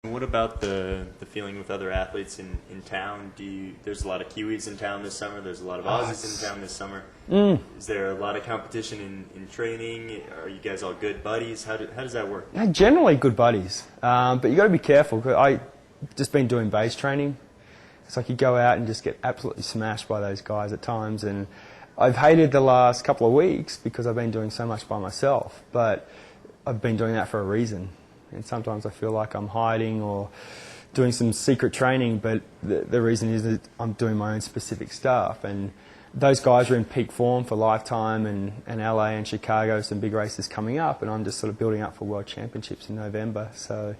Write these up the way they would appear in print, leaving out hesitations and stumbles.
What about the feeling with other athletes in town? There's a lot of Kiwis in town this summer. There's a lot of Aussies in town this summer. Is there a lot of competition in training? Are you guys all good buddies? How does that work? Yeah, generally good buddies, but you got to be careful. I just been doing base training. It's like you go out and just get absolutely smashed by those guys at times, and I've hated the last couple of weeks because I've been doing so much by myself. But I've been doing that for a reason. And sometimes I feel like I'm hiding or doing some secret training, but the reason is that I'm doing my own specific stuff. And those guys are in peak form for Lifetime and LA and Chicago, some big races coming up, and I'm just sort of building up for World Championships in November. So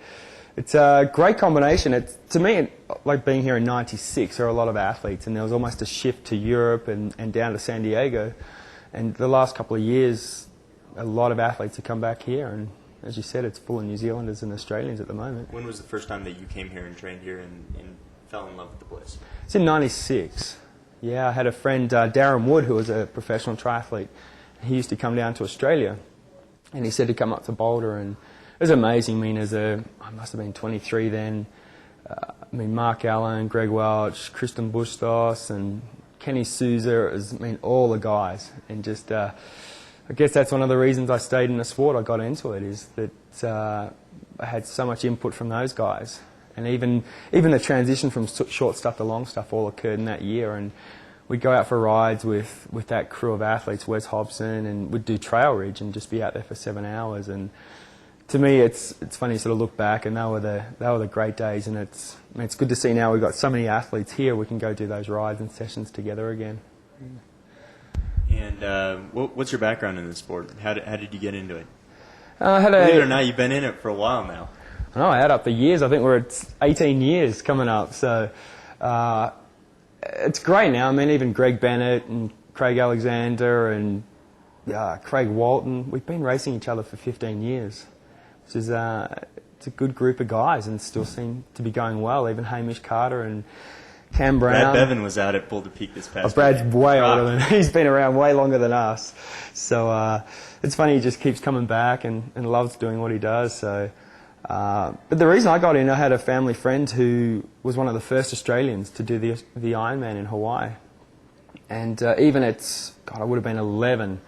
it's a great combination. To me, like being here in '96, there are a lot of athletes, and there was almost a shift to Europe and down to San Diego. And the last couple of years, a lot of athletes have come back here, and as you said, it's full of New Zealanders and Australians at the moment. When was the first time that you came here and trained here and fell in love with the place? It's in '96. Yeah, I had a friend, Darren Wood, who was a professional triathlete. He used to come down to Australia, and he said to come up to Boulder, and it was amazing. I mean, I must have been 23 then. Mark Allen, Greg Welch, Kristen Bustos, and Kenny Souza. All the guys, and just. I guess that's one of the reasons I stayed in the sport. I got into it is that I had so much input from those guys, and even the transition from short stuff to long stuff all occurred in that year. And we'd go out for rides with that crew of athletes, Wes Hobson, and we'd do Trail Ridge and just be out there for 7 hours. And to me, it's funny to sort of look back, and they were the great days. And it's good to see now we've got so many athletes here. We can go do those rides and sessions together again. And what's your background in the sport? How did you get into it? Believe it or not, you've been in it for a while now. I know, I add up the years. I think we're at 18 years coming up. So it's great now. I mean, even Greg Bennett and Craig Alexander and Craig Walton, we've been racing each other for 15 years, which is it's a good group of guys and still seem to be going well. Even Hamish Carter and Cam Brown. Brad Bevan was out at Boulder Peak this past week. Brad's way older than he's been around way longer than us. So it's funny, he just keeps coming back and loves doing what he does. So, but the reason I got in, I had a family friend who was one of the first Australians to do the Ironman in Hawaii. And even I would have been 11,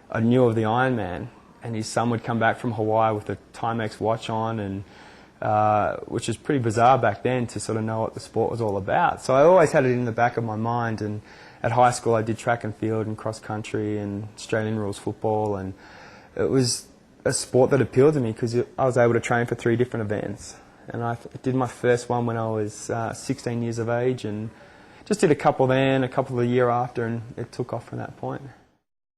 I knew of the Ironman. And his son would come back from Hawaii with a Timex watch on, and which is pretty bizarre back then to sort of know what the sport was all about. So I always had it in the back of my mind, and at high school I did track and field and cross country and Australian rules football, and it was a sport that appealed to me because I was able to train for 3 different events. And I did my first one when I was 16 years of age, and just did a couple then, a couple the year after, and it took off from that point.